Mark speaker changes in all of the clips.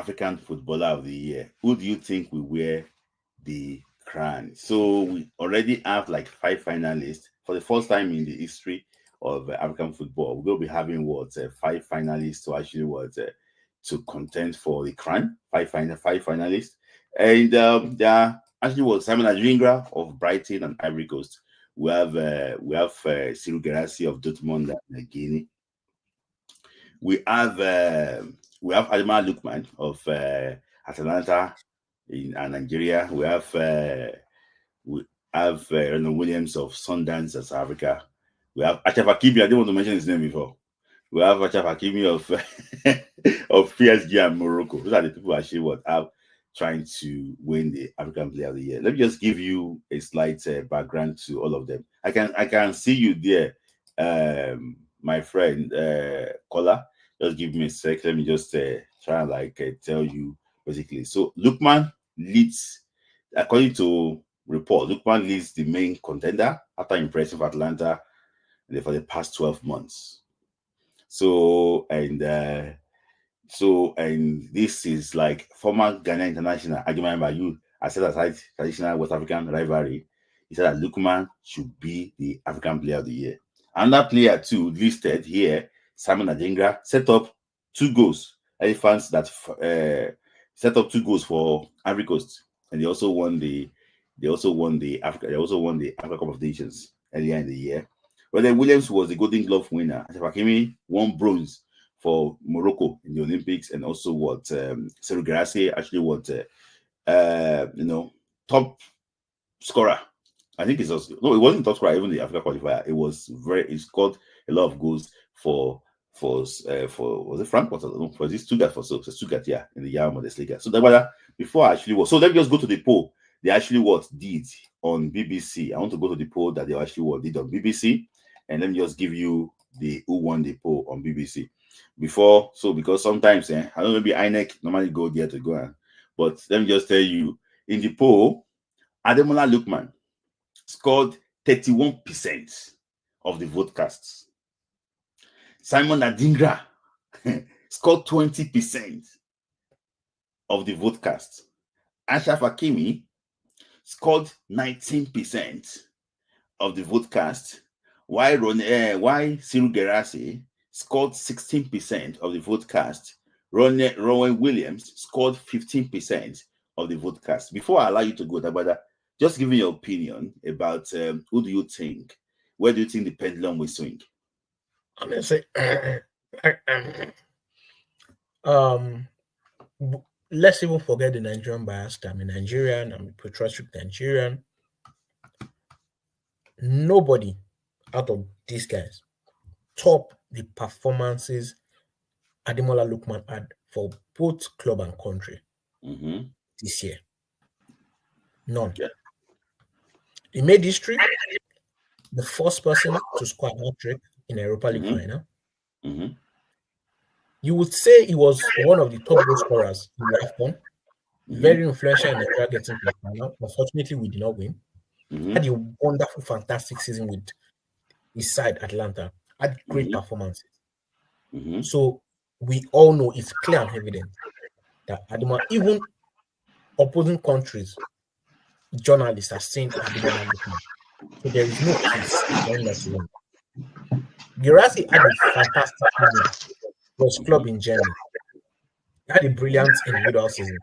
Speaker 1: African Footballer of the Year, who do you think will wear the crown? So we already have like 5 finalists for the first time in the history of African football. We'll be having 5 finalists to actually to contend for the crown. Five finalists, and there are actually Simon Adingra of Brighton and Ivory Coast. We have Cyril Gerassi of Dortmund and Guinea. We have Ademola Lookman of Atalanta in Nigeria. We have Ronald Williams of Sundance of South Africa. We have Achraf Hakimi. I didn't want to mention his name before. We have Achraf Hakimi of of PSG and Morocco. Those are the people actually are trying to win the African Player of the Year. Let me just give you a slight background to all of them. I can see you there, my friend Kola. Just give me a sec. Let me just try and tell you basically. So Lookman leads, according to report, Lookman leads the main contender after impressive Atlanta for the past 12 months. So this is like former Ghana international Ademola Bayu has set aside traditional West African rivalry. He said that Lookman should be the African Player of the Year. Another player too listed here, Simon Adingra, set up 2 goals. Elephants that set up 2 goals for Ivory Coast, and they also won the Africa Cup of Nations earlier in the year. But then Williams was the Golden Glove winner. Achraf Hakimi won bronze for Morocco in the Olympics, and also Cyril Gerassi actually top scorer. I think it wasn't top scorer even the Africa qualifier. He scored a lot of goals for was it Frankfurt? No, for this Stuttgart Stuttgart, yeah, in the Bundesliga. So that before I actually was. So let me just go to the poll. They actually did on BBC. I want to go to the poll that they actually did on BBC, and let me just give you who won the poll on BBC because sometimes I don't know, maybe INEC normally go there to go on, but let me just tell you, in the poll, Ademola Lookman scored 31% of the vote cast. Simon Adingra scored 20% of the vote cast. Achraf Hakimi scored 19% of the vote cast, while Cyril Gerassi scored 16% of the vote cast. Ronwen Williams scored 15% of the vote cast. Before I allow you to go, Dabada, just give me your opinion about who do you think, where do you think the pendulum will swing?
Speaker 2: Honestly, let's even forget the Nigerian bias. I'm a Nigerian. I'm a patriotic Nigerian. Nobody out of these guys top the performances Ademola Lookman had for both club and country this year. None. Yeah. He made history. The first person to score a hat-trick in a Europa League final. You would say he was one of the top goal scorers in the AFCON. Very influential in Nigeria getting to the final. Unfortunately, we did not win. Had a wonderful, fantastic season with his side, Atlanta. Had great performances. So we all know, it's clear and evident that Ademola, even opposing countries, journalists are saying Ademola Lookman. So there is no case going that wrong. Gerassi had a fantastic season for his club in Germany. He had a brilliant individual season.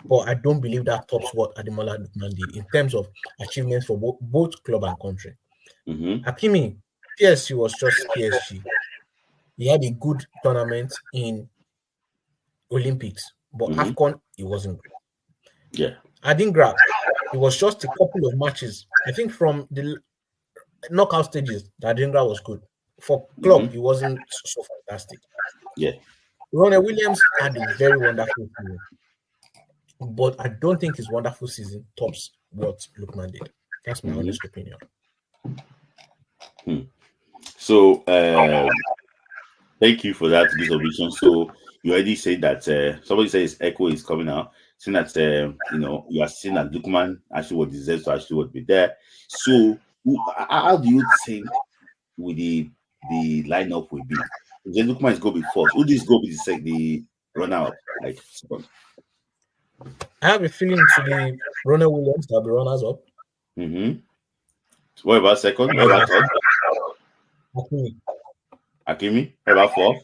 Speaker 2: But I don't believe that tops what Ademola Lookman did in terms of achievements for both club and country. Hakimi, PSG was just PSG. He had a good tournament in Olympics, but AFCON, he wasn't great.
Speaker 1: Yeah.
Speaker 2: Adingra, it was just a couple of matches. I think from the knockout stages, that Adingra was good. For club, he wasn't so fantastic.
Speaker 1: Yeah.
Speaker 2: Ronald Williams had a very wonderful season, but I don't think his wonderful season tops what Lookman did. That's my honest opinion.
Speaker 1: So, thank you for that observation. So, you already said that somebody says Echo is coming out, saying that you are saying that Lookman actually deserves to actually be there. So, how do you think with the lineup will be? Then Lookman is going to be first. Who is going to be runner-up, like second.
Speaker 2: I have a feeling to the Ronald Williams that'll be runners up.
Speaker 1: Mm-hmm. What about second? What about third? Hakimi. What about fourth?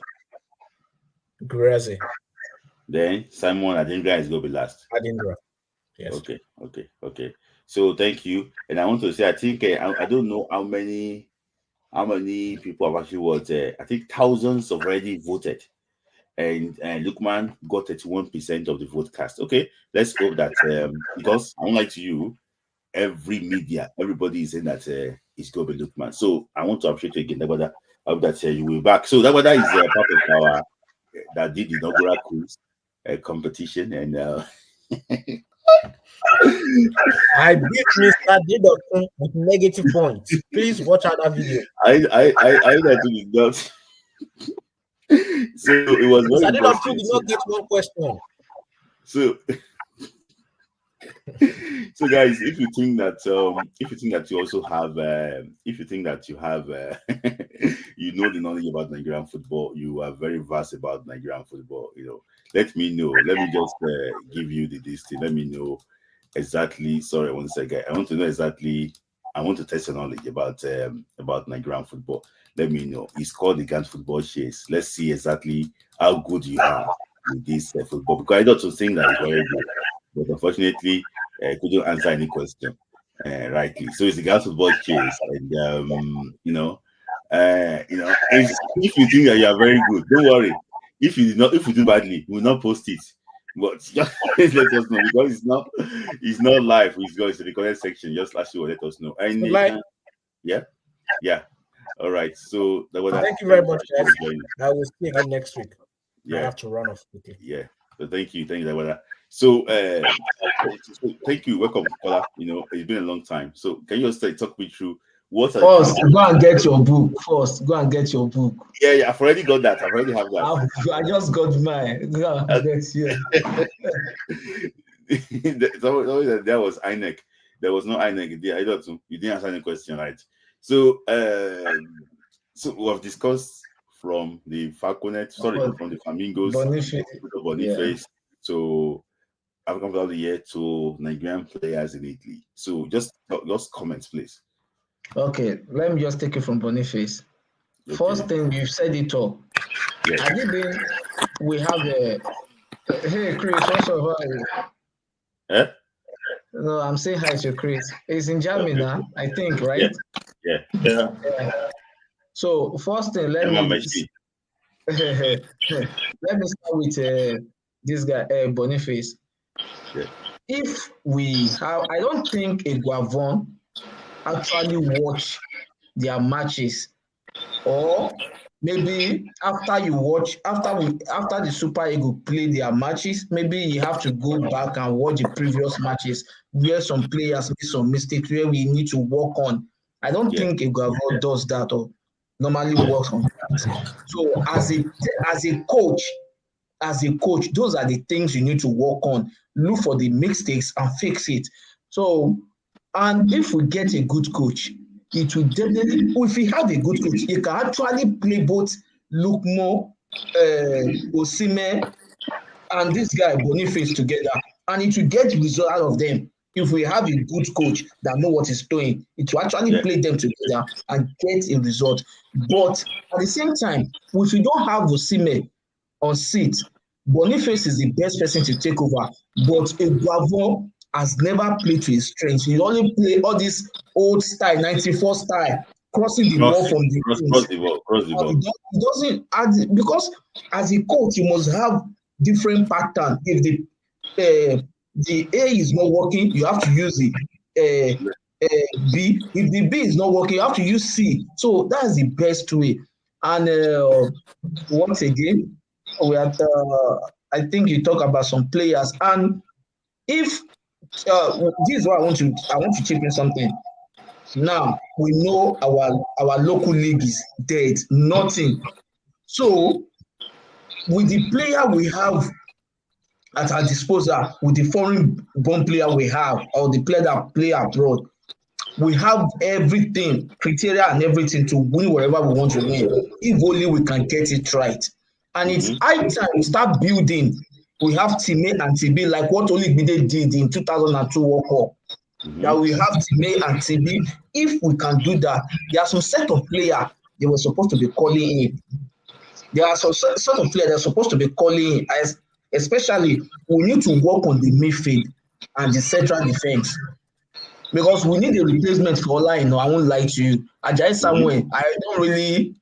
Speaker 2: Guirassy.
Speaker 1: Then Simon Adingra is going to be last.
Speaker 2: Adingra. Yes.
Speaker 1: Okay. So thank you. And I want to say, I think I don't know how many people have actually voted. I think thousands have already voted, and Lookman got 31% of the vote cast. Okay, let's hope that because unlike you, every media, everybody is saying that it's going to be Lookman. So I want to appreciate you again, Dagbada. I hope that you will be back. So Dagbada is part of our that did the inaugural quiz competition, and
Speaker 2: I beat Mr. Didokun with negative points. Please watch out that video.
Speaker 1: I that did not. So it was very
Speaker 2: Mr. Didokun did not get one question.
Speaker 1: So guys, if you think that you also have you know the knowledge about Nigerian football, you are very vast about Nigerian football, let me know. Let me just give you the listing. Let me know exactly. Sorry, one second. I want to know exactly. I want to test your knowledge about Nigerian football. Let me know. It's called the Gant Football Chase. Let's see exactly how good you are with this football. Because I thought to think that it's very good, but unfortunately, I couldn't answer any question rightly. So it's the Gant Football Chase, and if you think that you are very good, don't worry. If you do badly, we will not post it. But just let us know, because it's not live. It's going to the comment section. Just last year, let us know. And yeah. All right. So
Speaker 2: thank you very much, guys. I will see you again next week.
Speaker 1: Yeah.
Speaker 2: I have to run off quickly.
Speaker 1: Yeah. So thank you, Dagbada. So thank you. Welcome, Kola. It's been a long time. So can you just talk me through what?
Speaker 3: First, go and get your book.
Speaker 1: Yeah. I've already got that. I already have that.
Speaker 3: I just got mine. Go and get here.
Speaker 1: There was INEC. There was no INEC. You didn't answer any question, right? So we have discussed from the Falconet, from the Flamingos, Boniface to African Player of the Year to Nigerian players in Italy. So just comments, please.
Speaker 3: Okay, let me just take it from Boniface. Okay. First thing, you said it all.
Speaker 1: Yes.
Speaker 3: We have a hey Chris, what's up?
Speaker 1: Eh?
Speaker 3: No, I'm saying hi to Chris. He's in Germany now, I think, right?
Speaker 1: Yeah.
Speaker 3: So first thing, let me start with this guy, Boniface.
Speaker 1: Yeah.
Speaker 3: If we have, I don't think Iguavon actually watch their matches, or maybe after the Super Eagles play their matches, maybe you have to go back and watch the previous matches where some players made some mistakes where we need to work on. I don't think Iguavon does that or normally works on that. So as a coach, those are the things you need to work on. Look for the mistakes and fix it. So, and if we get a good coach, it will definitely, if we have a good coach, you can actually play both Lukman, Osimhen, and this guy Boniface together, and it will get result out of them. If we have a good coach that knows what he's doing, it will actually play them together and get a result. But at the same time, if we don't have Osimhen on seat, Boniface is the best person to take over. But Iguavon has never played to his strengths. He only play all this old style, 94 style, crossing the ball from the
Speaker 1: cross the ball.
Speaker 3: He doesn't add, because as a coach, you must have different pattern. If the A is not working, you have to use the B. If the B is not working, you have to use C. So that's the best way. And once again, we have I think you talk about some players, and if this is what I want to chip in something. Now we know our local league is dead, nothing. So with the player we have at our disposal, with the foreign born player we have, or the player that play abroad, we have everything, criteria and everything to win wherever we want to win, if only we can get it right. And it's high time we start building. We have Team A and Team B, like what Oligbide did in 2002 World Cup. That we have Team A and Team B. If we can do that, there are some set of players they were supposed to be calling in. There are some set of players they're supposed to be calling in. Especially, we need to work on the midfield and the central defense. Because we need a replacement for Ola Aina. I won't lie to you. Ajayi Samuel, I don't really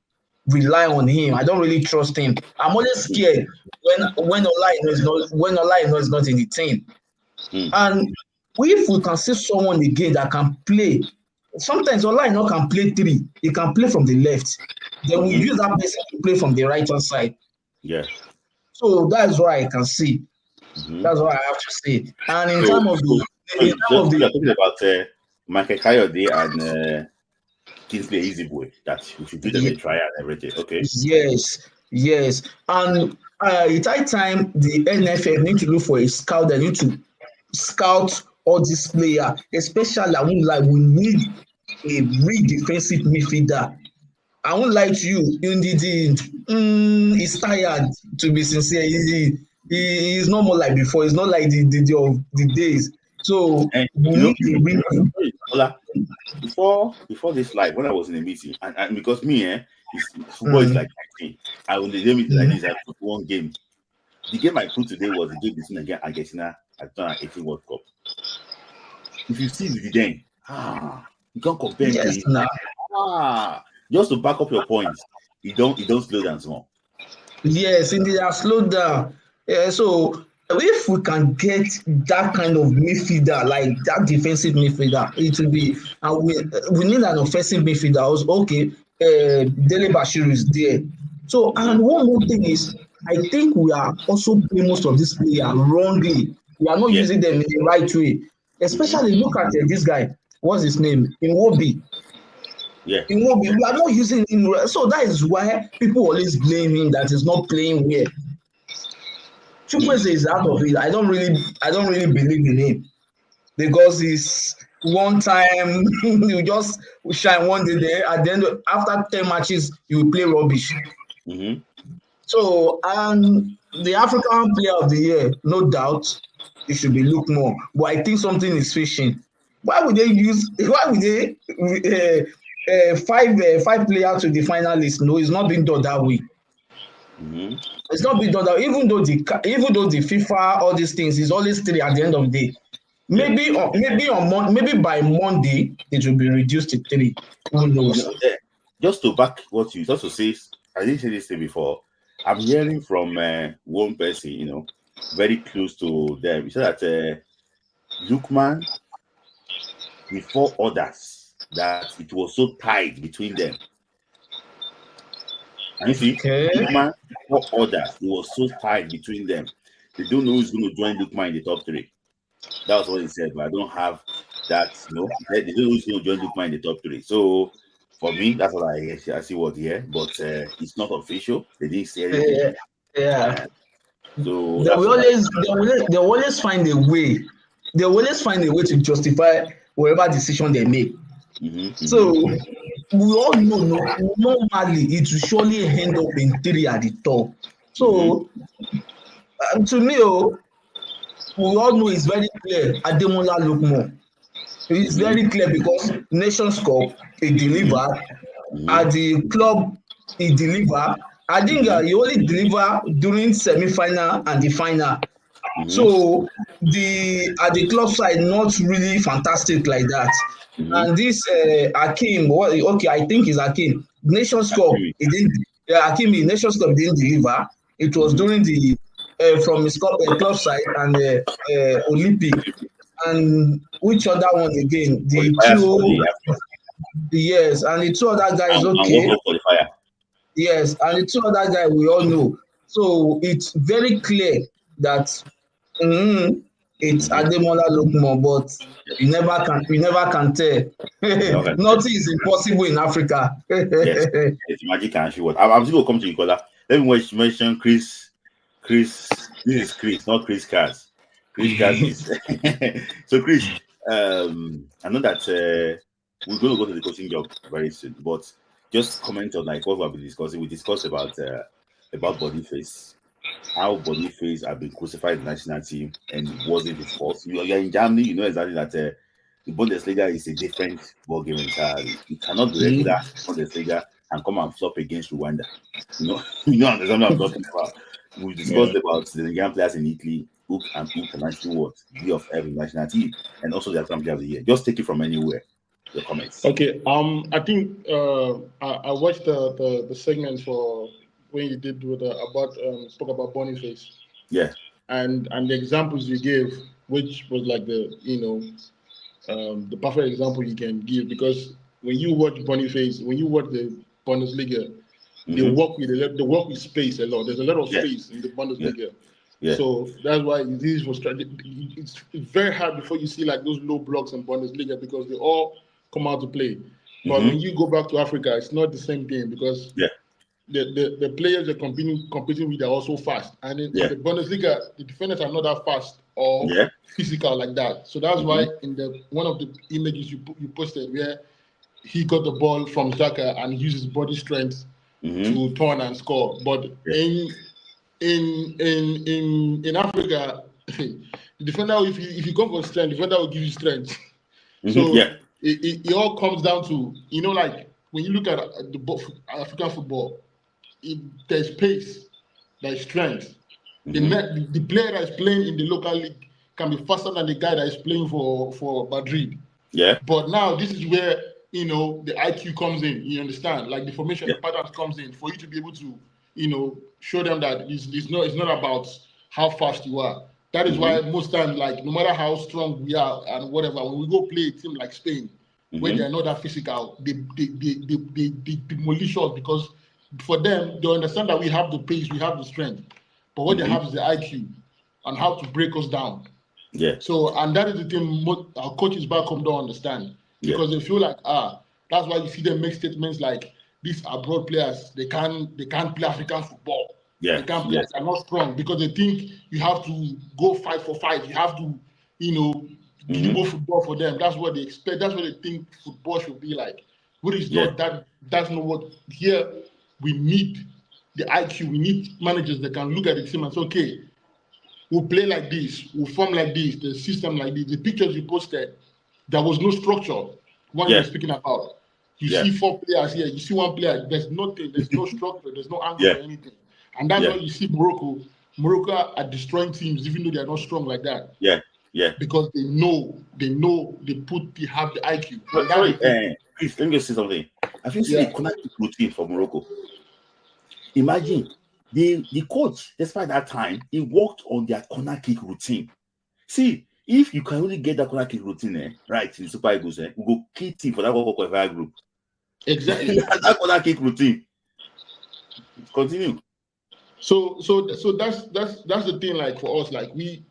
Speaker 3: rely on him. I don't really trust him. I'm always scared when Ola Aina is not in the team. And if we can see someone again that can play, sometimes Ola Aina can play 3. He can play from the left. Then we use that person to play from the right hand side.
Speaker 1: Yeah.
Speaker 3: So that's what I can see. That's what I have to say. And in terms of the
Speaker 1: you're talking about Michael Kayode and Kingsley Ezigbo, that we should do them a trial and everything. Okay.
Speaker 3: Yes. And it's high time the NFF need to look for a scout. They need to scout all these players, especially we need a real defensive midfielder. I won't lie to you. He's tired, to be sincere. He's not more like before. It's not like the days. So
Speaker 1: before this live, when I was in a meeting, and because me, football is like my thing. I will name it like this. I put one game. The game I put today was the game between Argentina at 2018 World Cup. If you see the game, you can't compare it. Just to back up your points, you don't slow down small.
Speaker 3: Yes, indeed, I slowed down. Yeah, so if we can get that kind of midfielder, like that defensive midfielder, it will be. And we need an offensive midfielder. Also, okay, Dele Bashiru is there. So, and one more thing is, I think we are also playing most of these players wrongly. We are not using them in the right way. Especially look at this guy. What's his name? Iwobi.
Speaker 1: Yeah.
Speaker 3: Iwobi. We are not using him. So that is why people always blame him that he's not playing well. Chukwueze is out of it. I don't really believe in him because he's one time you just shine one day there. At the end, after 10 matches, you will play rubbish. So, and the African Player of the Year, no doubt, it should be Lookman. But I think something is fishing. Why would they five players to the finalists? No, it's not being done that way. It's not being done that way. Even though the FIFA, all these things, is always 3 at the end of the day. Maybe by Monday it will be reduced to 3. Who knows?
Speaker 1: Just to back what you just to say, I didn't say this thing before. I'm hearing from one person, very close to them. He said that Lookman, before others, that it was so tight between them. And you see, Lookman, before others, it was so tight between them. They don't know who's going to join Lookman in the top 3. That was what he said, but I don't have that. They don't know who's going to join Lookman in the top 3. So for me, that's what I see what here, but it's not official. They didn't say anything. So
Speaker 3: they will always find a way. They will always find a way to justify whatever decision they make. So we all know normally it will surely end up in 3 at the top. So to me, we all know it's very clear. Ademola Lookman. It's very clear because Nations Cup he delivered. At the club he delivered. I think he only delivered during semi-final and the final. So at the club side, not really fantastic like that. And this Hakim, I think it's Hakim. Nations Cup, he didn't. Hakim, Nations Cup didn't deliver. It was during the from his club side and Olympic. And which other one again? Yes, and the 2 other guys, okay. Yes, and the 2 other guys we all know. So it's very clear that it's Ademola Lookman, but you never can tell. Nothing is impossible in Africa.
Speaker 1: Yes, it's magic and what. I'm still going to come to you, Kola. Let me mention Chris. This is Chris, not Chris Cass. Chris Cass is so Chris. I know that we're going to go to the coaching job very soon, but just comment on like what we've been discussing. We discussed about about Boniface. How Boniface had been crucified in the national team and it wasn't his fault. You're in Germany, you know exactly that the Bundesliga is a different ballgame entirely. You cannot be regular Bundesliga and come and flop against Rwanda. You know what I'm talking about. We discussed about the young players in Italy who can actually what be of every national team and also their player of the year. Just take it from anywhere. Your comments.
Speaker 4: Okay. I think I watched the segment for when you did with spoke about Boniface.
Speaker 1: Yeah.
Speaker 4: And the examples you gave, which was like the the perfect example you can give, because when you watch Boniface, when you watch the Bundesliga, they work with space a lot. There's a lot of space in the Bundesliga.
Speaker 1: Yeah.
Speaker 4: So that's why this was it's very hard before you see like those low blocks in Bundesliga because they all come out to play. But when you go back to Africa, it's not the same thing because the players are competing with are also fast. And in the Bundesliga, the defenders are not that fast or physical like that. So that's why in one of the images you posted where he got the ball from Xhaka and used his body strength to turn and score. But in Africa, the defender, if you come for strength, the defender will give you strength. So it all comes down to, like when you look at African football, there's pace, there's strength. The player that is playing in the local league can be faster than the guy that is playing for Madrid. Yeah. But now this is where the IQ comes in. You understand? Like the formation, the patterns comes in for you to be able to show them that it's not about how fast you are. That is why most times, like no matter how strong we are and whatever, when we go play a team like Spain, when they are not that physical, they demolish us because for them they understand that we have the pace, we have the strength, but what they have is the IQ and how to break us down. Yeah. So and that is the thing our coaches back home don't understand because they feel like that's why you see them make statements like these abroad players they can't play African football. Yeah. They can't play. They're not strong because they think you have to go 5 for 5. You have to dribble football for them. That's what they expect. That's what they think football should be like. But it's not that. That's not what. Here we need the IQ. We need managers that can look at the team and say, okay, we'll play like this. We'll form like this. The system like this. The pictures you posted, there was no structure. What you're speaking about. You see 4 players here. You see 1 player. There's nothing. There's no structure. There's no angle or anything. And that's why you see Morocco. Morocco are destroying teams, even though they are not strong like that. Yeah. Yeah. Because they know they have the IQ.
Speaker 1: But sorry, please let me just say something. Have you seen the corner kick routine for Morocco? Imagine the coach, despite that time, he worked on their corner kick routine. See, if you can only get that corner kick routine right in the Super Eagles, we go key team for that qualifier group. Exactly. That corner kick routine. Continue.
Speaker 4: So that's the thing. Like for us, like we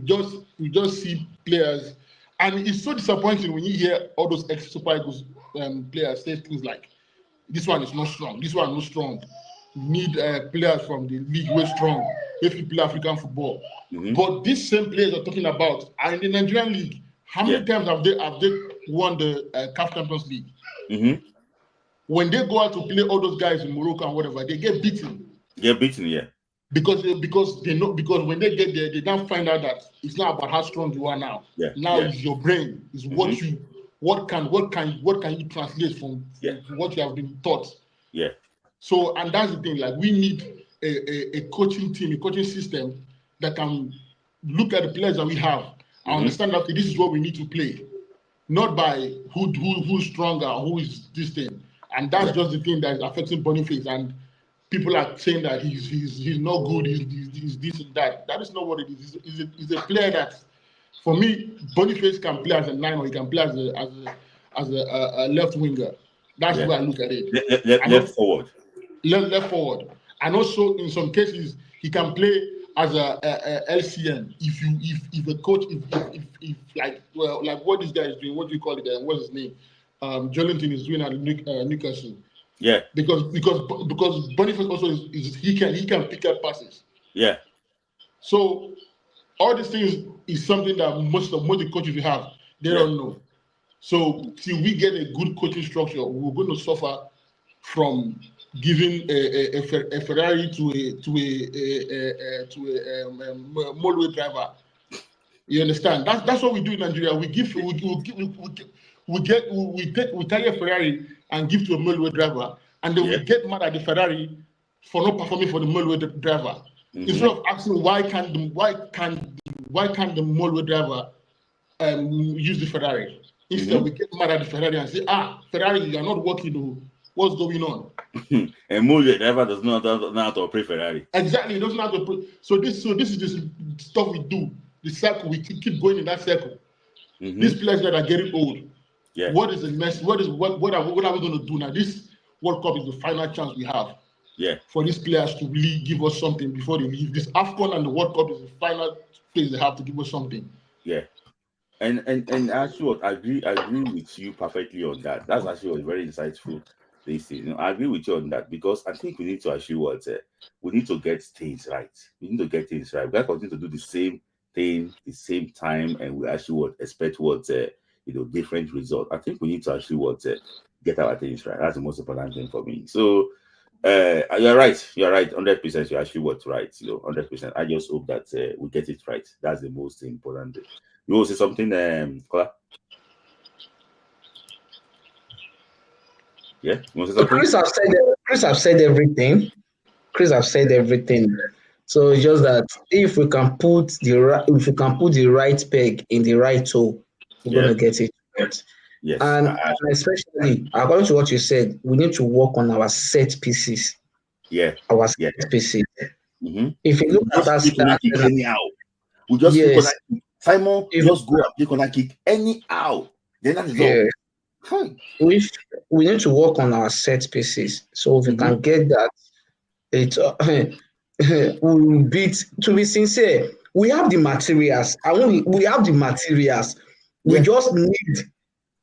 Speaker 4: just see players, and it's so disappointing when you hear all those ex-Super Eagles players say things like, "This one is not strong. This one is not strong. We need players from the league who are strong if you play African football." But these same players are talking about are in the Nigerian league. How many times have they won the CAF Champions League? When they go out to play all those guys in Morocco and whatever, they get beaten. Because they know, because when they get there, they don't find out that it's not about how strong you are now. Now it's your brain. It's what can you translate from what you have been taught. Yeah. So and that's the thing. Like we need a coaching team, a coaching system that can look at the players that we have and understand that this is what we need to play, not by who's stronger, who is this thing. And that's just the thing that is affecting Boniface. And people are saying that he's not good, he's this and that. That is not what it is. He's a player that, for me, Boniface can play as a 9 or he can play as a left winger. That's the way I look at it.
Speaker 1: Left forward.
Speaker 4: Left forward. And also, in some cases, he can play as a LCM. If a coach, if like what this guy is doing, what do you call it? What's his name? Jolinton is doing at Newcastle. Yeah, because Boniface also he can pick up passes. Yeah. So all these things is something that most of the coaches we have they don't know. So till we get a good coaching structure, we're going to suffer from giving a Ferrari to a Molway driver. You understand? That's what we do in Nigeria. We take a Ferrari and give to a Molway driver, and then we get mad at the Ferrari for not performing for the Molway driver. Instead of asking why can't the Molway driver use the Ferrari? Instead, we get mad at the Ferrari and say, Ferrari, you are not working. What's going on?
Speaker 1: A Molway driver does not know how to operate Ferrari.
Speaker 4: Exactly, he doesn't know how to operate. So this is the stuff we do. The circle, we keep going in that circle. These players that are getting old. Yeah. What is the next? What are we going to do now? This World Cup is the final chance we have. Yeah. For these players to really give us something before they leave. This AFCON and the World Cup is the final place they have to give us something.
Speaker 1: Yeah. And actually, I agree with you perfectly on that. That's actually very insightful. I agree with you on that, because I think we need to actually we need to get things right. We need to get things right. We have to continue to do the same thing, the same time, and we actually expect different results. I think we need to actually get our things right. That's the most important thing for me. So you're right, 100%. You're actually right, 100%. I just hope that we get it right. That's the most important thing. You want to say something, Kola? Yeah, you want to say something?
Speaker 3: Chris have said everything. So it's just that if we can put the right peg in the right hole, we're gonna get it right. Yes. And especially according to what you said, we need to work on our set pieces.
Speaker 1: Yeah.
Speaker 3: Our set pieces. If you look at that
Speaker 1: anyhow, we just Simon, just go and click on that kick anyhow. Then that is all.
Speaker 3: We need to work on our set pieces. So if we can get that, it will beat. To be sincere, we have the materials. We have the materials. We just need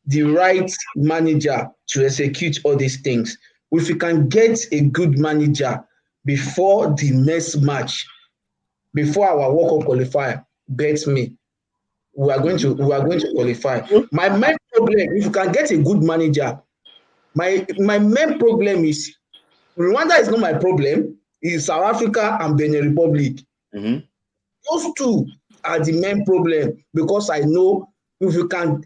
Speaker 3: the right manager to execute all these things. If we can get a good manager before the next match, before our World Cup qualifier, bet me, we are going to qualify. My main problem, if you can get a good manager, my main problem is Rwanda is not my problem. It's South Africa and Benin Republic. Those two are the main problem, because I know if you can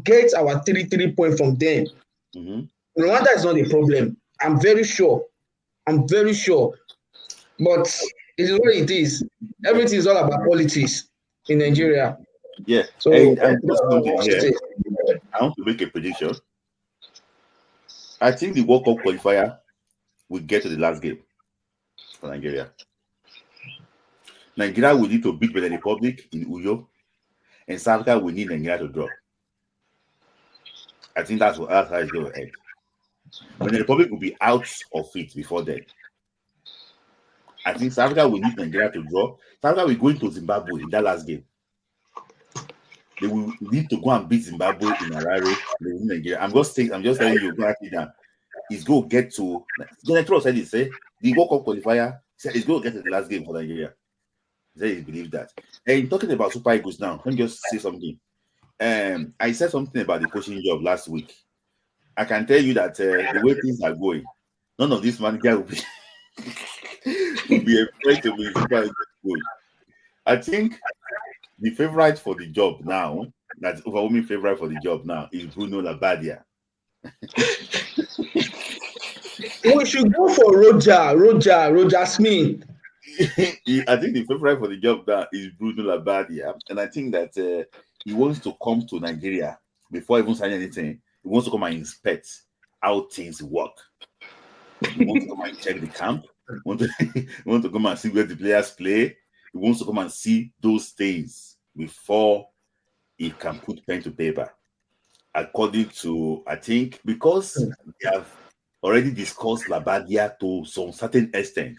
Speaker 3: get our 3 points from them, Rwanda is not a problem. I'm very sure. But it is what it is. Everything is all about politics in Nigeria.
Speaker 1: Yeah. So I want to make a prediction. I think the World Cup qualifier will get to the last game for Nigeria. Nigeria will need to beat Benin Republic in Uyo, and South Africa will need Nigeria to draw. I think that's how it's going to end. Benin Republic will be out of it before then. I think South Africa will need Nigeria to draw. South Africa will go into Zimbabwe in that last game. They will need to go and beat Zimbabwe in Harare. Nigeria. I'm just telling you, it's going to get to. General said it. Say the World Cup qualifier said it's going to get to the last game for Nigeria. They believe that. And talking about Super Eagles now, let me just say something. I said something about the coaching job last week. I can tell you that the way things are going, none of this manager will be afraid to be Super Eagles. I think the favorite for the job now, that's overwhelming favorite for the job now, is Bruno Labbadia.
Speaker 3: We should go for Roger Smith.
Speaker 1: I think the favorite for the job now is Bruno Labbadia, and I think that he wants to come to Nigeria before even signing anything. He wants to come and inspect how things work. He wants to come and check the camp. He wants to come and see where the players play. He wants to come and see those things before he can put pen to paper. According to, I think, because they have already discussed Labbadia to some certain extent.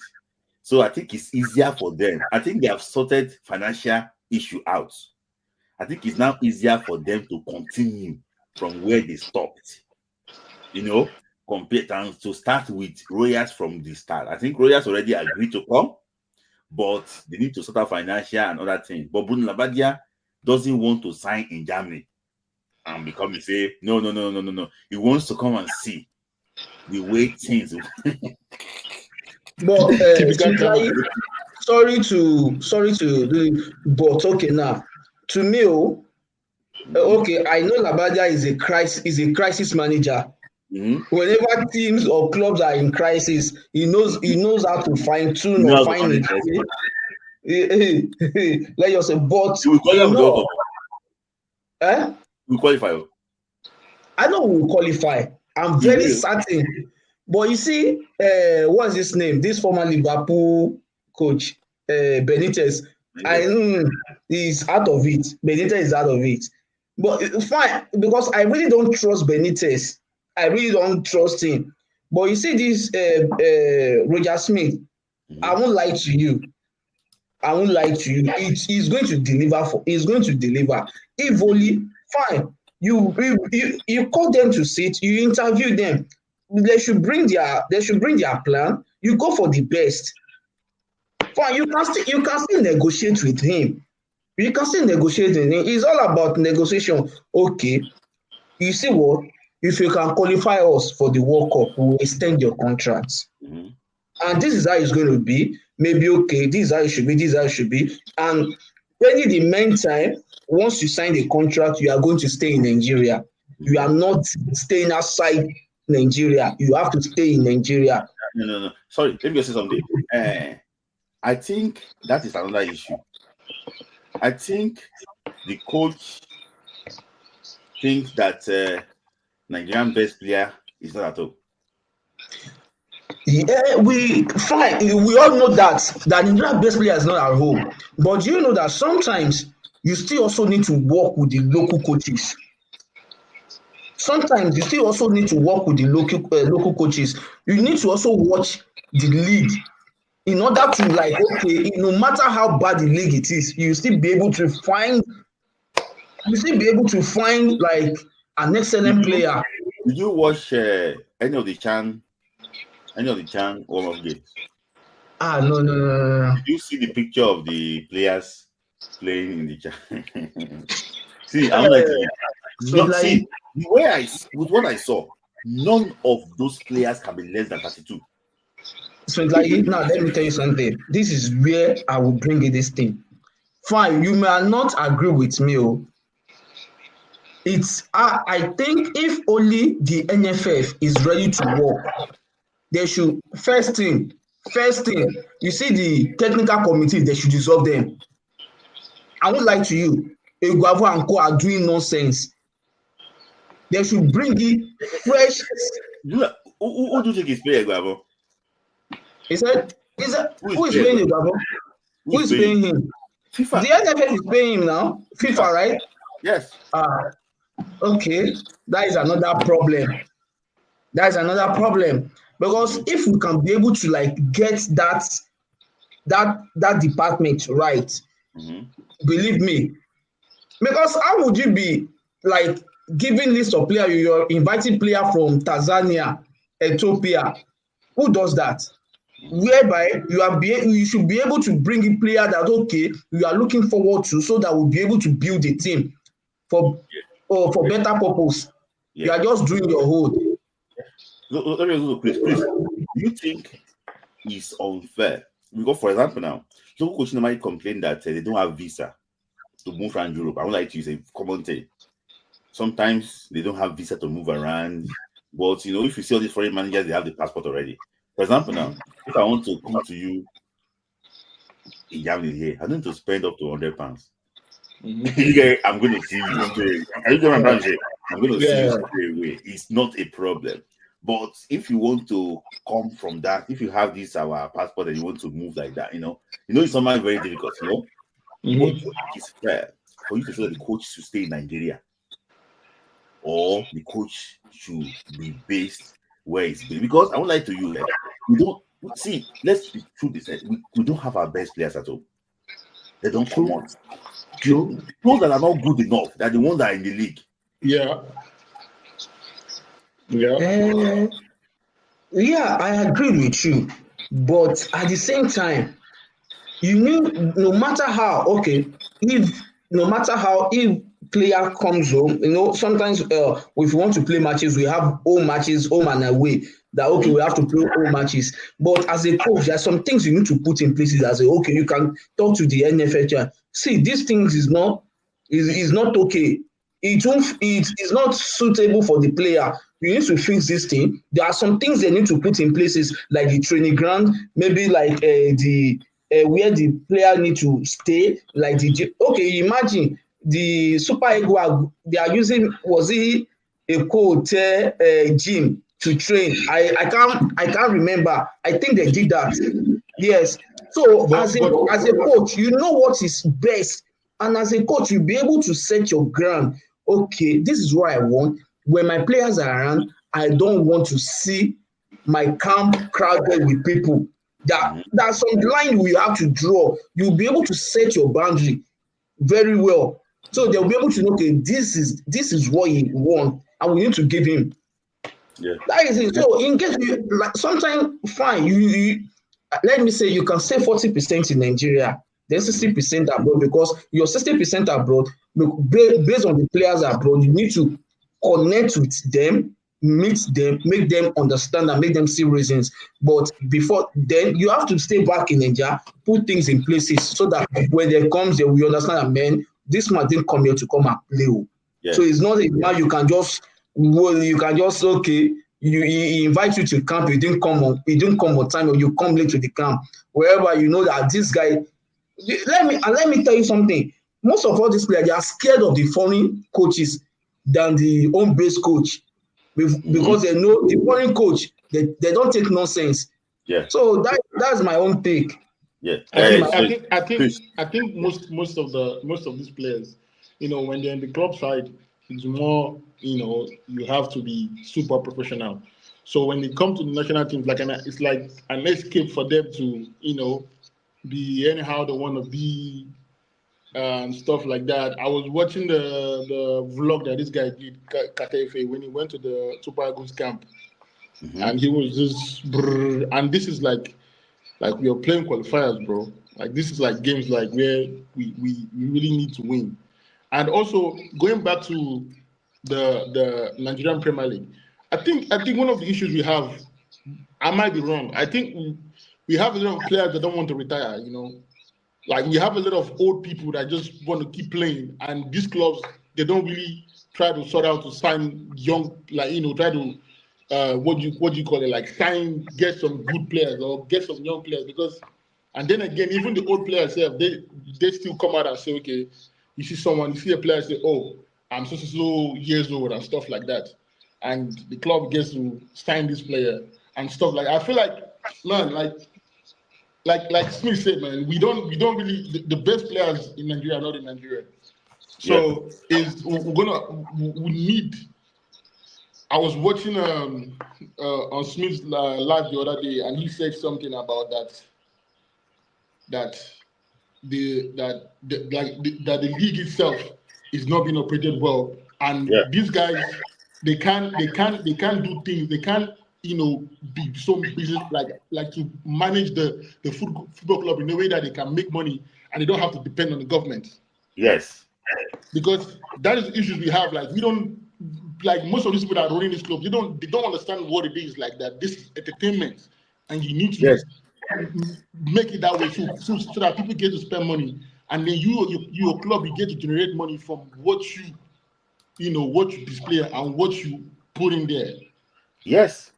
Speaker 1: So I think it's easier for them. I think they have sorted financial issue out. I think it's now easier for them to continue from where they stopped. Compared to start with Royals from the start. I think Royals already agreed to come, but they need to sort out financial and other things. But Bruno Labbadia doesn't want to sign in Germany and say, no. He wants to come and see the way things.
Speaker 3: But
Speaker 4: Typical
Speaker 3: sorry to do, but okay now. To me, okay, I know Labadia is a crisis manager. Whenever teams or clubs are in crisis, he knows how to fine tune or find it. Let yourself, but
Speaker 1: we qualify.
Speaker 3: we
Speaker 1: qualify.
Speaker 3: I know we will qualify. I'm very certain. But you see, what's his name? This former Liverpool coach, Benitez. He's out of it. Benitez is out of it. But it's fine, because I really don't trust Benitez. I really don't trust him. But you see this Roger Smith, I won't lie to you. He's going to deliver. He's going to deliver. If only, fine. You call them to sit. You interview them. They should bring their plan. You go for the best. Fine. You can still negotiate with him. It's all about negotiation. Okay. You see what? If you can qualify us for the World Cup, we'll extend your contracts. And this is how it's going to be. Maybe, okay, this is how it should be. And when in the meantime, once you sign the contract, you are going to stay in Nigeria. You are not staying outside Nigeria. You have to stay in Nigeria.
Speaker 1: No. Sorry, let me just say something. I think that is another issue. I think the coach thinks that Nigerian best player is not at all.
Speaker 3: Yeah, we all know that Nigerian best player is not at home. But you know that sometimes you still also need to work with the local coaches. Sometimes you still also need to work with the local coaches. You need to also watch the league in order to, like, okay, no matter how bad the league it is, you still be able to find like an excellent player.
Speaker 1: Did you watch any of the Chan warm-up games?
Speaker 3: No.
Speaker 1: Did you see the picture of the players playing in the Chan? See, I'm like, see, with what I saw, none of those players can be less than 32.
Speaker 3: So like, now let me tell you something. This is where I will bring in this thing. Fine, you may not agree with me. I think if only the NFF is ready to work, they should first thing. You see the technical committee, they should dissolve them. I won't lie to you. Eguavo and Co are doing nonsense. They should bring in fresh.
Speaker 1: Who do you think is paying Eguavo?
Speaker 3: Who is paying Eguavo? Who is paying him?
Speaker 1: FIFA.
Speaker 3: The NFF is paying him now. FIFA, right?
Speaker 1: Yes.
Speaker 3: Okay. That is another problem. Because if we can be able to, like, get that department right, believe me. Because how would you be, like, giving list of players, you're inviting player from Tanzania, Ethiopia? Who does that? Whereby you should be able to bring in player that, okay, you are looking forward to, so that we'll be able to build a team for better purpose. You are just doing your own.
Speaker 1: Let me go, please. Do you think it's unfair? Because, for example, now, local coaches might complain that they don't have visa to move around Europe. I would like to use a common thing. Sometimes they don't have visa to move around. But, if you see all these foreign managers, they have the passport already. For example, now, if I want to come to you in Germany here, I need to spend up to £100. I'm going to see you straight. Are you going to I'm going to see you straight away. It's not a problem. But if you want to come from that, if you have this our passport and you want to move like that, it's sometimes very difficult, But it's fair for you to say that the coach should stay in Nigeria, or the coach should be based where he's based. Because I won't lie to you, we don't see. Let's be true. We don't have our best players at all. They don't come on. True. Those that are not good enough, they're the ones that are in the league.
Speaker 4: Yeah,
Speaker 3: I agree with you, but at the same time, no matter how, if player comes home, sometimes if we want to play matches, we have home matches, home and away. That okay, we have to play home matches. But as a coach, there are some things you need to put in places as okay, you can talk to the NFL. See, these things is not okay. It is not suitable for the player. You need to fix this thing. There are some things they need to put in places, like the training ground, maybe like the where the player need to stay, like okay, imagine the Super Eagles they are using, was it a hotel gym to train? I can't remember. I think they did that. Yes. So as a coach, you know what is best, and as a coach, you'll be able to set your ground. Okay, this is what I want. When my players are around, I don't want to see my camp crowded with people. That's some line we have to draw. You'll be able to set your boundary very well. So they'll be able to know, okay, this is what he wants, and we need to give him.
Speaker 1: Yeah.
Speaker 3: That is it. So in case you like, sometimes fine, you let me say you can say 40% in Nigeria, then 60% abroad, because your 60% abroad, based on the players abroad, you need to connect with them, meet them, make them understand and make them see reasons. But before then, you have to stay back in Nigeria, put things in places so that when they comes, they will understand that, man, this man didn't come here to come and play. Yeah. So it's not a man you can just okay. He invite you to camp, you didn't come on time, or you come late to the camp. Wherever you know that this guy. Let me tell you something. Most of all these players, they are scared of the foreign coaches than the home-based coach, because they know the foreign coach, they don't take nonsense.
Speaker 1: Yeah.
Speaker 3: So that's my own take.
Speaker 1: Yeah.
Speaker 4: I think most of these players, when they're in the club side, it's more, you have to be super professional. So when they come to the national team, it's like an escape for them to, be anyhow they want to be, and stuff like that. I was watching the vlog that this guy did, Katefe, when he went to the Super Eagles camp, and he was just, and this is like we are playing qualifiers, bro. Like this is like games like where we really need to win. And also going back to the Nigerian Premier League, I think one of the issues we have, I might be wrong, I think we have a lot of players that don't want to retire, Like we have a lot of old people that just want to keep playing, and these clubs, they don't really try to sort out to sign young, try to what do you call it, like get some good players or get some young players, because, and then again, even the old players they still come out and say, okay, you see a player say, oh, I'm so years old and stuff like that, and the club gets to sign this player and stuff like. I feel like, man, like Smith said, man, we don't really, the best players in Nigeria are not in Nigeria. So we need. I was watching on Smith's live the other day, and he said something about that the league itself is not being operated well, and these guys they can't do things. They can't be so business like to manage the football club in a way that they can make money and they don't have to depend on the government.
Speaker 1: Yes,
Speaker 4: because that is the issues we have. Like we don't, like most of these people that are running this club, they don't understand what it is. Like that, this is entertainment, and you need to make it that way so that people get to spend money, and then your club, you get to generate money from what you display and what you put in there.
Speaker 1: Yes.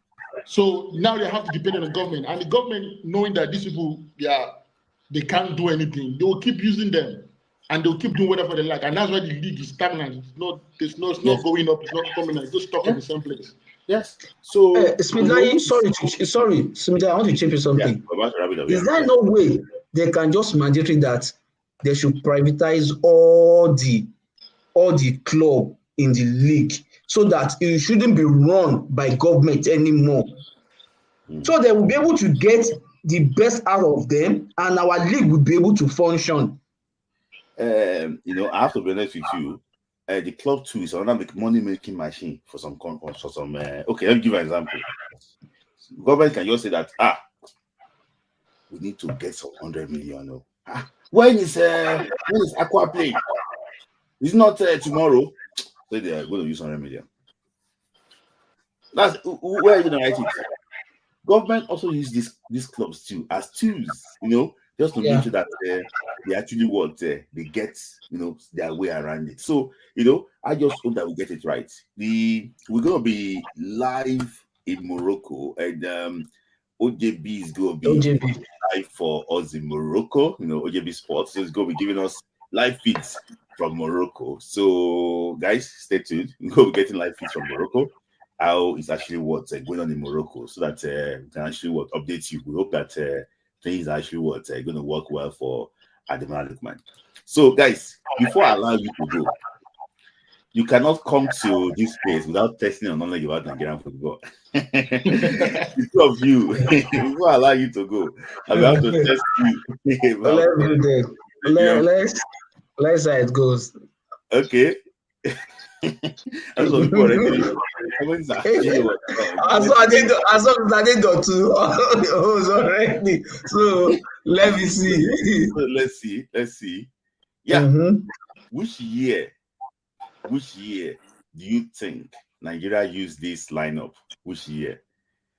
Speaker 4: So now they have to depend on the government, and the government, knowing that these people, they can't do anything, they will keep using them, and they'll keep doing whatever they like, and that's why the league is stagnant. It's not going up, it's not coming up, it's just stuck in the same place.
Speaker 1: Yes. So,
Speaker 3: Smidai, sorry, Smidai, I want to change you something. Is there no way they can just mandatory that they should privatize all the club in the league, so that it shouldn't be run by government anymore? So they will be able to get the best out of them, and our league will be able to function.
Speaker 1: I have to be honest with you. The club too is another money-making machine for some companies. Okay, let me give an example. Government can just say that we need to get some 100 million. When is Aqua playing? It's not tomorrow. So they are going to use 100 million. That's where are you going to write it? Government also use these clubs too as tools, just to make sure that they actually they get, their way around it. So, I just hope that we get it right. We're going to be live in Morocco, and OJB is going to be live for us in Morocco. OJB Sports is going to be giving us live feeds from Morocco. So, guys, stay tuned. We're going to be getting live feeds from Morocco. How it's actually going on in Morocco, so that we can actually update you. We hope that things are actually going to work well for Ademola Lookman. So, guys, before I allow you to go, you cannot come to this place without testing your knowledge about Nigerian football. The two of you, before I allow you to go, I will have to test you.
Speaker 3: Let's see how it goes.
Speaker 1: Okay. I saw
Speaker 3: Adedo too. Already. So let me see.
Speaker 1: Let's see. Yeah.
Speaker 3: Mm-hmm.
Speaker 1: Which year do you think Nigeria used this lineup? Which year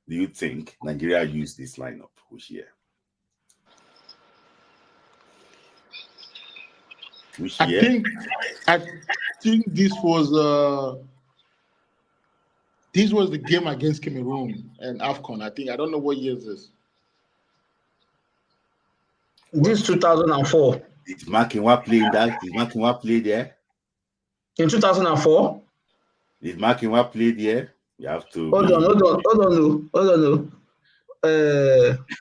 Speaker 1: do you think Nigeria used this lineup? Which year? Which year?
Speaker 4: I think this was the game against Cameroon and AFCON. I don't know what year is this.
Speaker 3: This 2004.
Speaker 1: Did Makinwa play in that? Did Makinwa play there?
Speaker 3: In 2004?
Speaker 1: Did Makinwa play there? You have to.
Speaker 3: Hold on.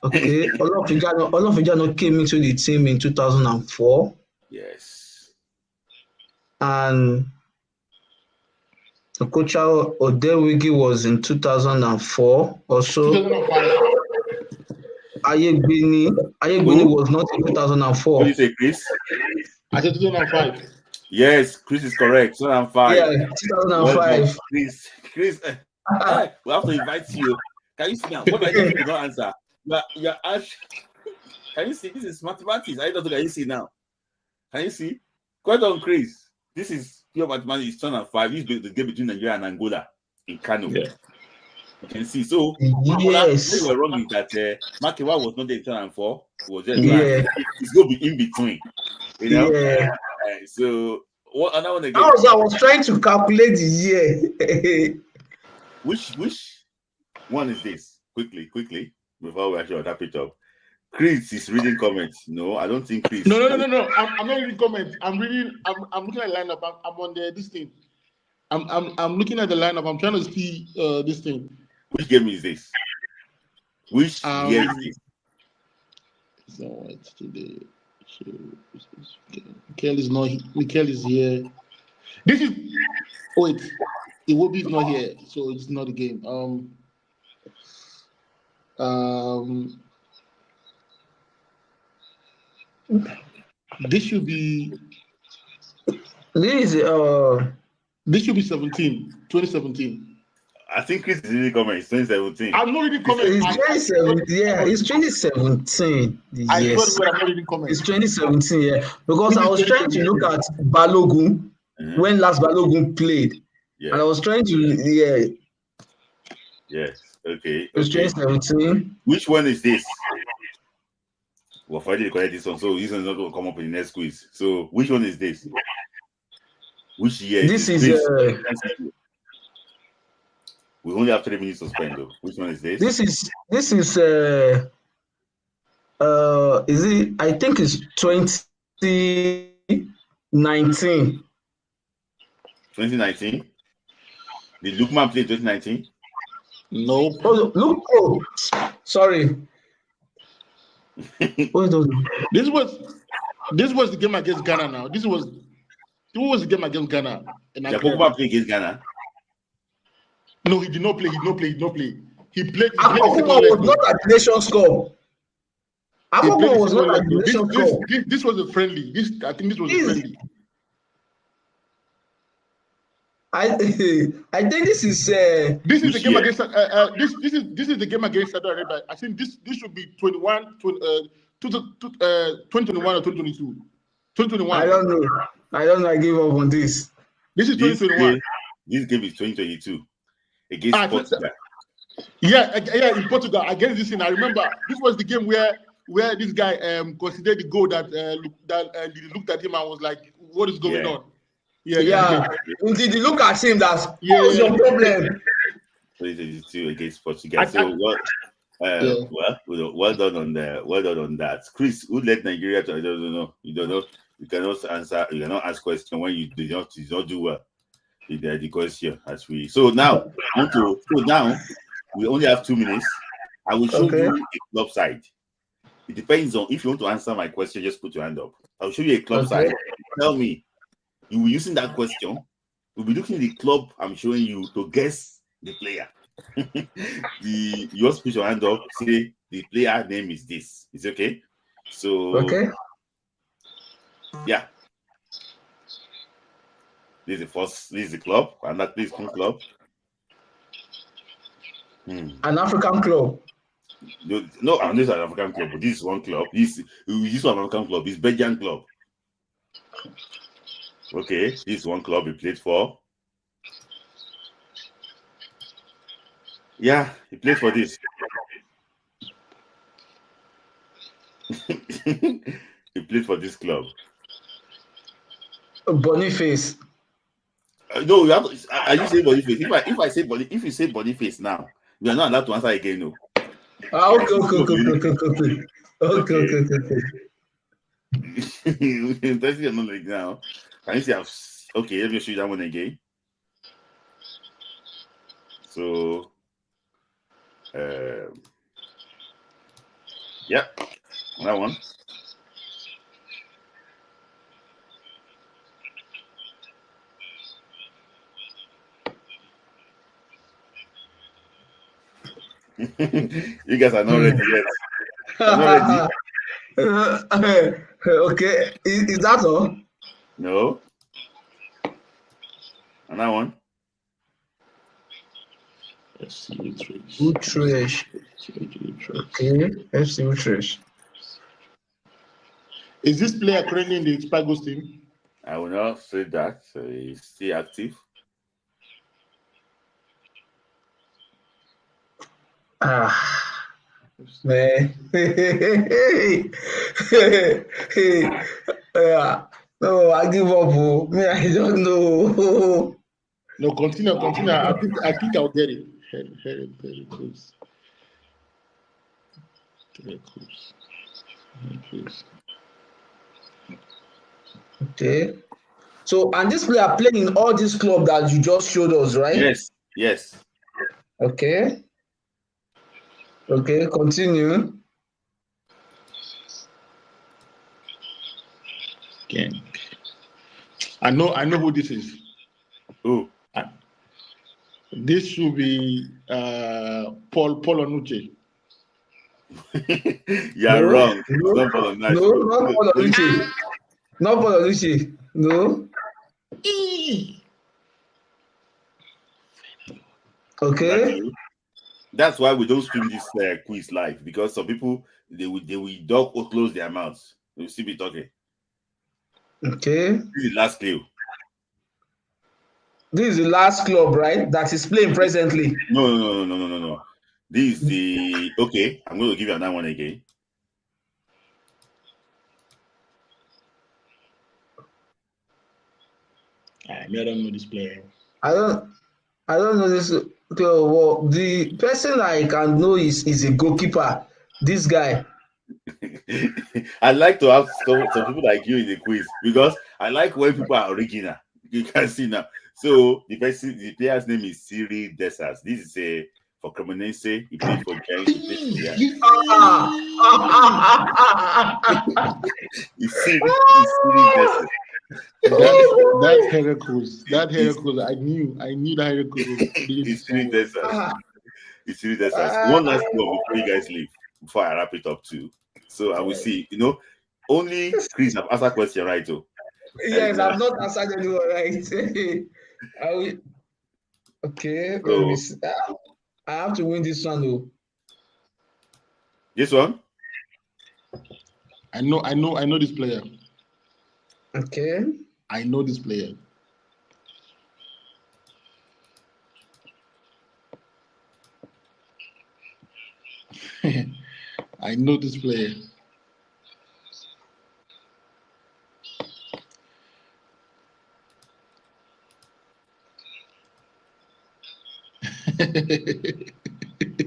Speaker 3: Okay. Olofijano came into the team in 2004.
Speaker 1: Yes.
Speaker 3: And Coach Odewigi was in 2004 also.
Speaker 4: 2005.
Speaker 3: Ayegbeni was not in 2004.
Speaker 1: What do you say, Chris?
Speaker 4: I said 2005.
Speaker 1: Yes, Chris is correct. 2005.
Speaker 3: Yeah, 2005.
Speaker 1: Chris, we have to invite you. Can you see now? What I did not answer. You're can you see? This is mathematics. I don't think you see now. Can you see? Quite on, Chris. This is pure mathematics. 2005. This is the game between Nigeria and Angola in Kano. Yeah. You can see. So,
Speaker 3: yes.
Speaker 1: What we were wrong is that Makinwa was not there in 2004. It was just it's going to be in between.
Speaker 3: Yeah.
Speaker 1: So, what another one again?
Speaker 3: I was trying to calculate the year.
Speaker 1: Which one is this? Quickly, before we actually wrap it up. Chris is reading comments. No, I don't think Chris.
Speaker 4: No. I'm not reading comments. I'm looking at the lineup. I'm on this thing. I'm looking at the lineup. I'm trying to see this thing.
Speaker 1: Which game is this? Which year is this?
Speaker 4: So it's today. Mikel is not. Mikel is here. This is. Wait, Iwobi is not here, so it's not a game. This should be.
Speaker 3: This
Speaker 4: should be 2017.
Speaker 1: I think Chris is reading comments. 2017.
Speaker 4: I'm not reading comments.
Speaker 3: It's 2017. Yeah, it's 2017. Yes,
Speaker 4: I'm not reading comments.
Speaker 3: It's 2017. Yeah, because I was trying to look at Balogun when last Balogun played, and I was trying to
Speaker 1: Yes. Okay.
Speaker 3: It's 2017.
Speaker 1: Which one is this? We've already correct this one, so this one's not going to come up in the next quiz. So, which one is this? Which year?
Speaker 3: This is.
Speaker 1: We only have 3 minutes to spend, though. Which one is this?
Speaker 3: This is. Is it? I think it's 2019.
Speaker 1: 2019. Did Lookman play 2019?
Speaker 4: No.
Speaker 3: Oh, sorry.
Speaker 4: This was the game against Ghana. Now this was the game against Ghana.
Speaker 1: Yakubu played against Ghana.
Speaker 4: No, he did not play. He played. He played.
Speaker 3: Was not at the Nations Cup. Was not at the Nations Cup.
Speaker 4: This was a friendly. I think this was a friendly.
Speaker 3: I think this is
Speaker 4: the game against this is the game against Saudi Arabia. I think this should be 2021 or 2022. 2021.
Speaker 3: I don't know. I don't know. I give up on this.
Speaker 4: This is 2021.
Speaker 1: This game is 2022 against Portugal.
Speaker 4: Yeah, in Portugal against this thing. I remember this was the game where this guy considered the goal that looked at him and was like, "What is going on?"
Speaker 3: Yeah. Did you look at him? That's what's your problem?
Speaker 1: 2022 against Portugal. Well done on that. Chris, who led Nigeria to? I don't know. You don't know. You cannot answer. You cannot ask question when you do not do well. The question as we. So now we only have 2 minutes. I will show you a club side. It depends on if you want to answer my question. Just put your hand up. I'll show you a club side. Tell me. You will be using that question. We'll be looking at the club I'm showing you to guess the player. You just put your hand up, say the player name is this. It's okay? So yeah. This is the club, and that is club.
Speaker 3: An African club.
Speaker 1: No, I'm not an African club, but this is one club. This one African club. It's Belgian club. Okay, this is one club he played for. Yeah, he played for this. He played for this club.
Speaker 3: Boniface.
Speaker 1: No, you have to. Are you saying Boniface? If you say Boniface now, you are not allowed to answer again. No.
Speaker 3: Okay.
Speaker 1: Interesting your knowledge now. Can you see? Okay, let me show you that one again. So, yeah, that one. You guys are not ready yet. Not
Speaker 3: ready. Okay, is that all?
Speaker 1: No. Another one.
Speaker 3: FC Utrecht. Okay, FC Utrecht.
Speaker 4: Is this player currently in the Spagos team?
Speaker 1: I will not say that. So he's still active.
Speaker 3: Man. No, I give up. Me, I don't know.
Speaker 4: No, continue. I think I'll get it. Very close.
Speaker 3: Okay. So, and this player playing in all this club that you just showed us, right?
Speaker 1: Yes.
Speaker 3: Okay, continue.
Speaker 4: Again. I know who this is.
Speaker 1: Who?
Speaker 4: This should be Paul Onuche.
Speaker 1: You're wrong.
Speaker 3: No, not Paul Onuche. Not Paul Onuche. No. Okay.
Speaker 1: That's why we don't stream this quiz live, because some people they will dog or close their mouths. They will still be talking.
Speaker 3: Okay.
Speaker 1: This is the last clue.
Speaker 3: This is the last club, right? That is playing presently.
Speaker 1: No. This is the okay. I'm going to give you another one again.
Speaker 4: I don't know this player.
Speaker 3: I don't know this. Well, the person I can know is a goalkeeper. This guy.
Speaker 1: I like to have some people like you in the quiz, because I like when people are original. You can see now. So the player's name is Cyril Dessers. This is for Cremonese. He played for Giants. It's Cyril Dessers.
Speaker 4: That Heracles. I knew that Heracles.
Speaker 1: It's Cyril Dessers. One last one before you guys leave, before I wrap it up too. So I will see. Only Chris have asked a question, right? Too.
Speaker 3: Yes, I've not answered anyone right. I will. Okay. So, I have to win this one though.
Speaker 1: This one?
Speaker 4: I know this player.
Speaker 3: Okay.
Speaker 4: I know this player. I know this player.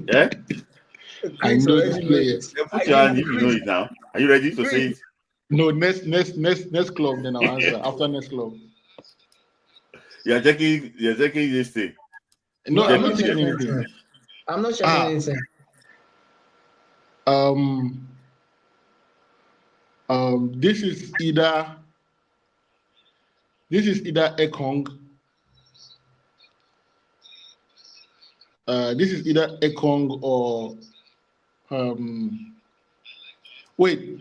Speaker 1: Yeah?
Speaker 4: I know this player.
Speaker 1: Put your hand if you know it now. Are you ready to say it?
Speaker 4: No, next club, then I'll answer. After next club.
Speaker 1: You're checking this thing.
Speaker 3: No, I'm not checking anything. I'm not checking anything.
Speaker 4: This is either Ekong. This is either Ekong or wait.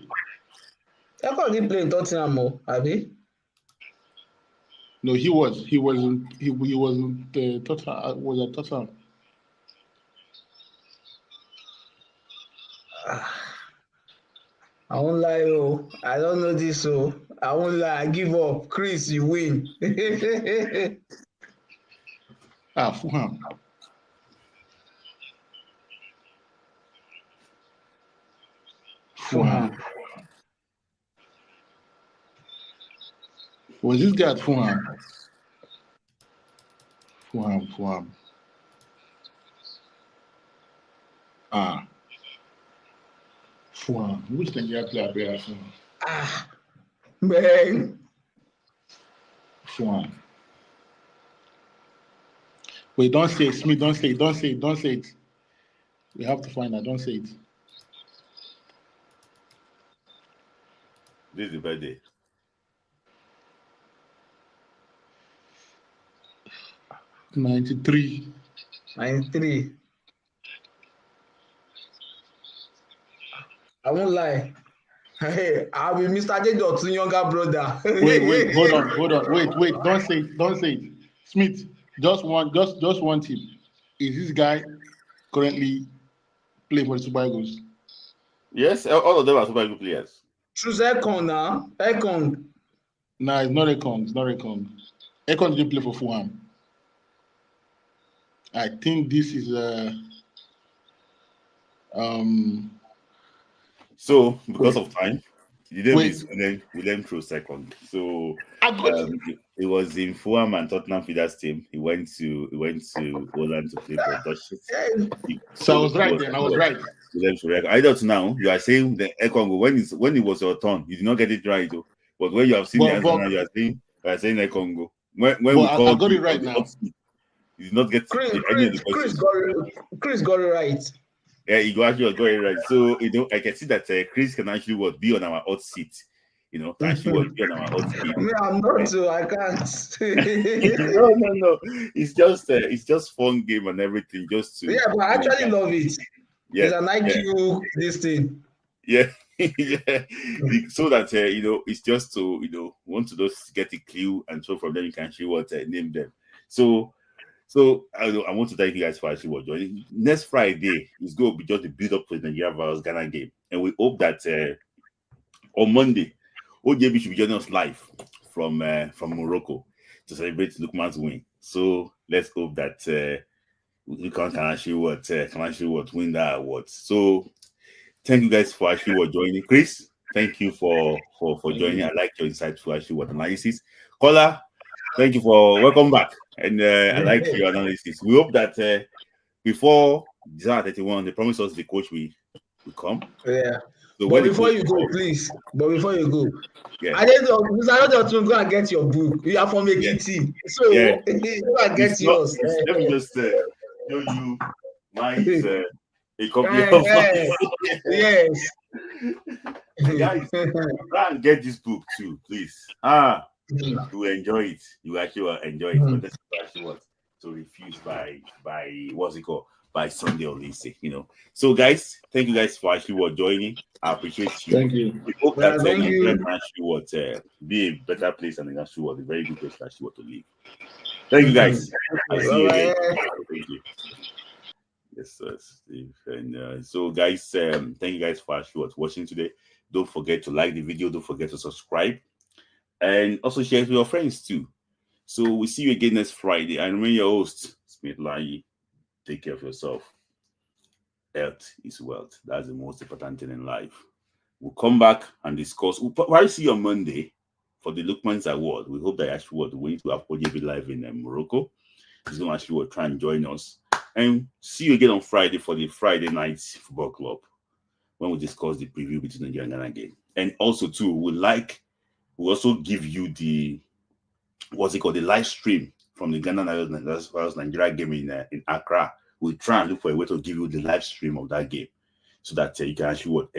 Speaker 3: Ekong didn't play in Tottenham, Abi?
Speaker 4: No, he wasn't Tottenham. Was at Tottenham.
Speaker 3: I won't lie, I don't know this, I won't lie. I give up. Chris, you win.
Speaker 4: Fulham. Was this guy at Fulham? Fulham. Fulham. Which Nigeria player play at Fulham?
Speaker 3: Man.
Speaker 4: Fulham. Wait, don't say it, Smith. Don't say it. We have to find out. Don't say it.
Speaker 1: This is the birthday.
Speaker 4: 93.
Speaker 3: I won't lie. Hey, I'll be Mr. J. Dot's younger brother.
Speaker 4: Wait, hold on. Wait, don't say it. Smith, just one tip. Is this guy currently playing for the Super Eagles?
Speaker 1: Yes, all of them are Super Eagles players.
Speaker 3: Choose Ekong now. Ekong.
Speaker 4: Nah, it's not Ekong. Ekong didn't play for Fulham. I think this is
Speaker 1: So because of time, the name is William Troost-Ekong. So it was in Fulham and Tottenham Feeders team. He went to Holland to play for Dutch.
Speaker 4: So I was right then. I was right.
Speaker 1: I don't know. You are saying the Ekong when it was your turn, you did not get it right though. But when you have seen the answer now, you are saying Ekong. When we called,
Speaker 4: I got it right now.
Speaker 1: You did not get any of the questions.
Speaker 3: Chris got it right.
Speaker 1: Yeah, he actually got it right. So I can see that Chris can actually be on our hot seat. Be on our hot seat.
Speaker 3: I'm not too. I can't.
Speaker 1: No. It's just fun game and everything. Just to
Speaker 3: but I actually love it.
Speaker 1: Yeah,
Speaker 3: it's an IQ this thing.
Speaker 1: Yeah, yeah. So that it's just to want to just get a clue, and so from them you can actually name them. So I want to thank you guys for actually joining. Next Friday is going to be just the build up to the Nigeria vs Ghana game, and we hope that on Monday, OJB should be joining us live from Morocco to celebrate Lookman's win. So let's hope that we can actually win that award. So thank you guys for actually joining. Chris, thank you for joining. I like your insightful actually analysis. Kola, thank you for welcome back. And I like your analysis. We hope that before December 31, they promise us the coach will come.
Speaker 3: Yeah. So but before you go, please.
Speaker 1: Yeah.
Speaker 3: I don't know. I don't know to go and get your book. You are from Ekiti. So go and get yours.
Speaker 1: Let me just show you my a copy of
Speaker 3: yes.
Speaker 1: Guys, try and get this book too, please. You will enjoy it. You actually will enjoy it. But that's actually what to refuse by what's it called? By Sunday or Lisa, So guys, thank you guys for actually joining. I appreciate you.
Speaker 4: Thank you.
Speaker 1: We hope that Nigeria can actually be a better place and actually a very good place to actually to live. Thank you guys. I'll see you again. Thank you. Yes, sir, Steve. And so guys, thank you guys for actually watching today. Don't forget to like the video. Don't forget to subscribe. And also share it with your friends too. So we'll see you again next Friday. And remember your host, Smith Lai. Take care of yourself. Health is wealth. That's the most important thing in life. We'll come back and discuss. We'll probably see you on Monday for the Lookman's Award. We hope that Ashwood will to have OJB live in Morocco. He's going to actually try and join us. And see you again on Friday for the Friday Night Football Club when we discuss the preview between Nigeria and Ghana game. And also, too, we'll also give you the live stream from the Ghana versus Nigeria game in Accra. We'll try and look for a way to give you the live stream of that game so that you can actually enjoy